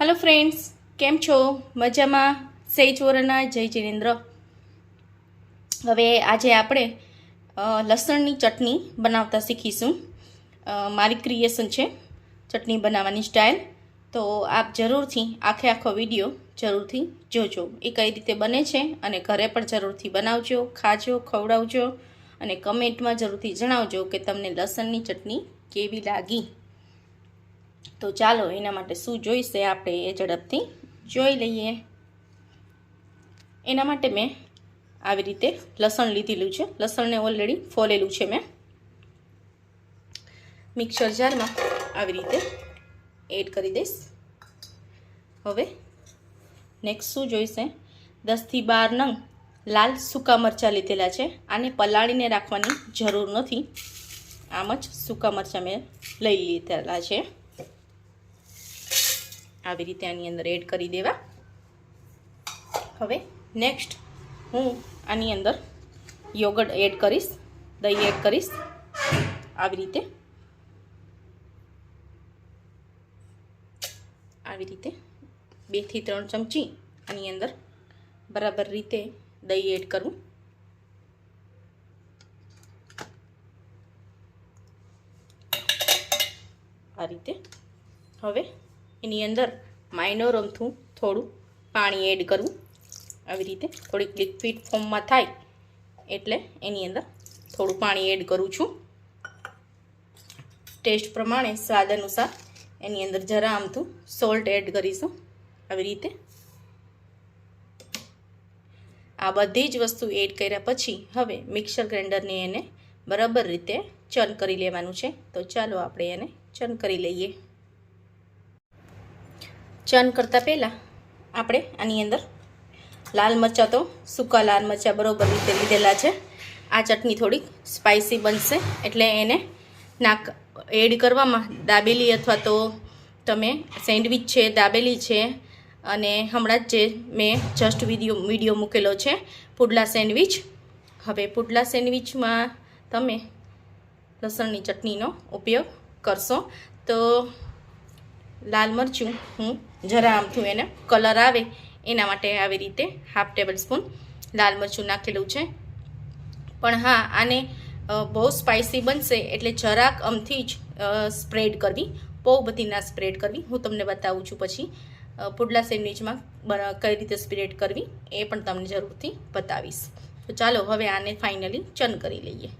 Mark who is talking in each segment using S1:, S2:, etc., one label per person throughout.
S1: Hello friends, केम छो? मजामां? Says वरना जय जिनेन्द्र। हवे आजे आपणे लसणनी चटनी बनावता शीखीशुं। मारी क्रिएशन छे चटनी बनाववानी स्टाइल। तो आप जरूरथी आखो विडियो जरूरथी जोजो। ए कई रीते बने छे अने घरे पण जरूरथी बनावजो, खाजो, खवडावजो अने कमेंटमां जरूरथी जणावजो के तमने लसणनी चटनी केवी लागी। तो चालो एना माटे शुं जोईशे आपणे ए झड़पथी जोई लईए। एना माटे मैं આવી રીતે લસણ લીધેલું છે। લસણને ઓલરેડી ફોલેલું છે મેં। મિક્સર જારમાં આવી રીતે એડ કરી દઈશ। હવે નેક્સ્ટ શું જોઈશે, 10 થી 12 નંગ લાલ સૂકા મરચાં લીધેલા છે। આને પલાળીને રાખવાની જરૂર નથી, આમ જ સૂકા મરચાં મેં લઈ લીધેલા છે। આવી રીતે આની અંદર એડ કરી દેવા। હવે નેક્સ્ટ હું આની અંદર યોગર્ટ એડ કરીશ, દહીં એડ કરીશ। આવી રીતે 2 થી 3 ચમચી આની અંદર બરાબર રીતે દહીં એડ કરવું। આ રીતે હવે એની અંદર માઇનોર અમથું થોડું પાણી એડ કરવું। આવી રીતે થોડીક લિક્વિડ ફોર્મમાં થાય એટલે એની અંદર થોડું પાણી એડ કરું છું। ટેસ્ટ પ્રમાણે સ્વાદ અનુસાર એની અંદર જરા અમથું સોલ્ટ એડ કરીશું। આવી રીતે આ બધી જ વસ્તુ એડ કર્યા પછી હવે મિક્સર ગ્રાઇન્ડરને એને બરાબર રીતે ચર્ન કરી લેવાનું છે। તો ચાલો આપણે એને ચર્ન કરી લઈએ। ચર્ન કરતાં પહેલાં આપણે આની અંદર લાલ મરચાં, તો સૂકા લાલ મરચાં બરાબર રીતે લીધેલા છે। આ ચટણી થોડીક સ્પાઇસી બનશે એટલે એને એડ કરવામાં દાબેલી અથવા તો તમે સેન્ડવિચ છે, દાબેલી છે, અને હમણાં જ જે મેં જસ્ટ વિડીયો મૂકેલો છે પુડલા સેન્ડવિચ। હવે પુડલા સેન્ડવિચમાં તમે લસણની ચટણીનો ઉપયોગ કરશો તો લાલ મરચું હું જરા આમથું એને કલર આવે એના માટે આવી રીતે હાફ ટેબલ સ્પૂન લાલ મરચું નાખેલું છે। પણ હા, આને બહુ સ્પાઇસી બનશે એટલે જરાક અમથી જ સ્પ્રેડ કરવી, બહુ બધી ના સ્પ્રેડ કરવી। હું તમને બતાવું છું પછી પુડલા સેન્ડવિચમાં કઈ રીતે સ્પ્રેડ કરવી એ પણ તમને જરૂરથી બતાવીશ। તો ચાલો હવે આને ફાઇનલી ચર્ન કરી લઈએ।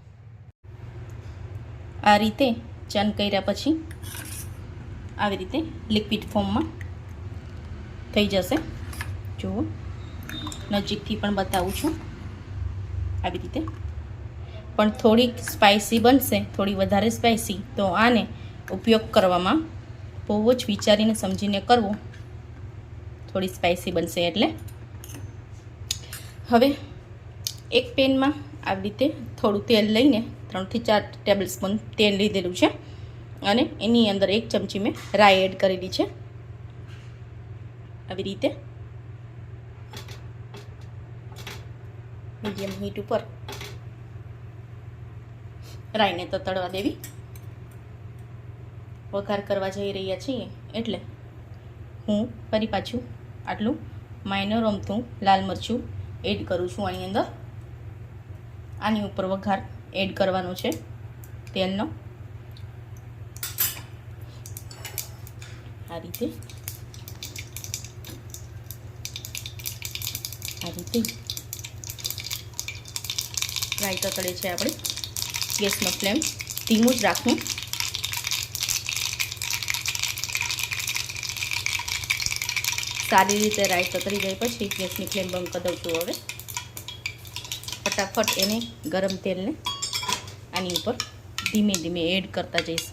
S1: આ રીતે ચર્ન કર્યા પછી આવી રીતે લિક્વિડ ફોર્મમાં થઈ જશે। જુઓ, નજીકથી પણ બતાવું છું। આવી રીતે પણ થોડીક સ્પાઇસી બનશે, થોડી વધારે સ્પાઇસી, તો આને ઉપયોગ કરવામાં બહુ જ વિચારીને સમજીને કરવો, થોડી સ્પાઇસી બનશે એટલે। હવે એક પેનમાં આવી રીતે થોડું તેલ લઈને 3 થી 4 ટેબલ સ્પૂન તેલ લીધેલું છે અને એની અંદર 1 ચમચી મેં રાઈ એડ કરેલી છે। આવી રીતે મીડિયમ હીટ ઉપર રાઈને તો તળવા દેવી। વઘાર કરવા જઈ રહ્યા છીએ એટલે હું ફરી પાછું આટલું માઇનોર અમથું લાલ મરચું એડ કરું છું આની અંદર। આની ઉપર વઘાર એડ કરવાનો છે તેલનો। આ રીતે રાઈ તતળે છે આપણે। ગેસનો ફ્લેમ ધીમું જ રાખવું। સારી રીતે રાઈ તતળી જાય પછી ગેસની ફ્લેમ બંધ કરી દઉં છું। હવે ફટાફટ એને ગરમ તેલને આની ઉપર ધીમે ધીમે એડ કરતા જઈશ।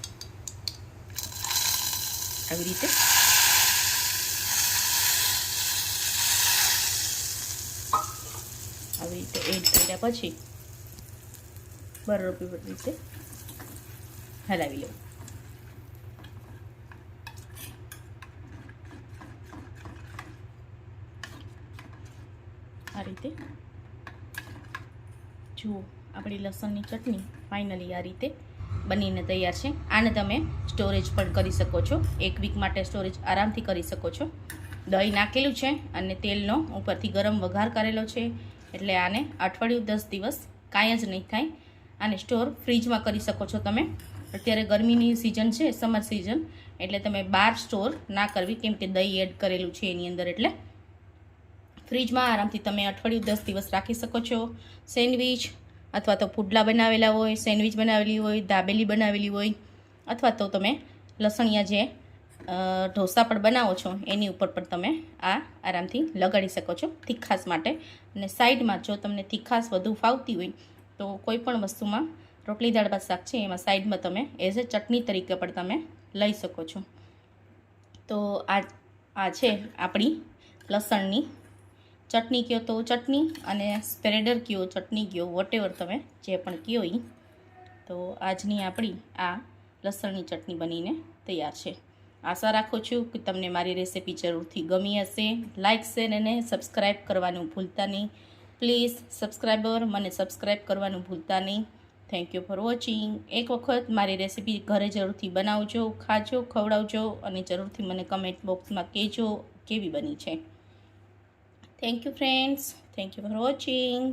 S1: આવી રીતે એડ કર્યા પછી બરાબર રીતે હલાવી લઉં। આ રીતે જુઓ, આપણી લસણની ચટણી ફાઇનલી આ રીતે બનીને તૈયાર છે. આને તમે સ્ટોરેજ પણ કરી શકો છો. 1 વીક માટે સ્ટોરેજ આરામથી કરી શકો છો. દહીં નાખેલું છે અને તેલનો ઉપરથી ગરમ વઘાર કરેલો છે, એટલે આને અઠવાડિયું 10 દિવસ કાંઈ જ નહીં થાય. આને સ્ટોર ફ્રીજમાં કરી શકો છો તમે. અત્યારે ગરમીની સિઝન છે, સમર સિઝન, એટલે તમે બહાર સ્ટોર ના કરવી, કેમ કે દહીં એડ કરેલું છે એની અંદર. એટલે ફ્રીજમાં આરામથી તમે અઠવાડિયું 10 દિવસ રાખી શકો છો. સેન્ડવિચ અથવા તો પુડલા બનાવેલા હોય, સેન્ડવિચ બનાવેલી હોય, દાબેલી બનાવેલી હોય, અથવા તો તમે લસણિયા જે ઢોસા પણ બનાવો છો એની ઉપર પણ તમે આ આરામથી લગાડી શકો છો તીખાસ માટે. અને સાઈડમાં જો તમને તીખાસ વધુ ફાવતી હોય તો કોઈ પણ વસ્તુમાં રોટલી દાળ ભાત શાક છે એમાં સાઈડમાં તમે એઝ એ ચટણી તરીકે પણ તમે લઈ શકો છો. તો આ છે આપણી લસણની ચટણી, કહો તો ચટણી, અને સ્પ્રેડર કહો, ચટણી કહો, વોટેવર તમે જે પણ કહો એ. તો આજની આપણી આ લસણની ચટણી બનીને તૈયાર છે. આશા રાખું છું કે તમને મારી રેસીપી જરૂરથી ગમી હશે. લાઇક, શેર અને સબસ્ક્રાઈબ કરવાનું ભૂલતા નહીં. પ્લીઝ સબસ્ક્રાઈબર મને સબસ્ક્રાઈબ કરવાનું ભૂલતા નહીં. Thank you for watching. એક વખત મારી રેસીપી ઘરે જરૂરથી બનાવજો, ખાજો, ખવડાવજો, અને જરૂરથી મને કમેન્ટ બોક્સમાં કહેજો કેવી બની છે. Thank you friends. Thank you for watching.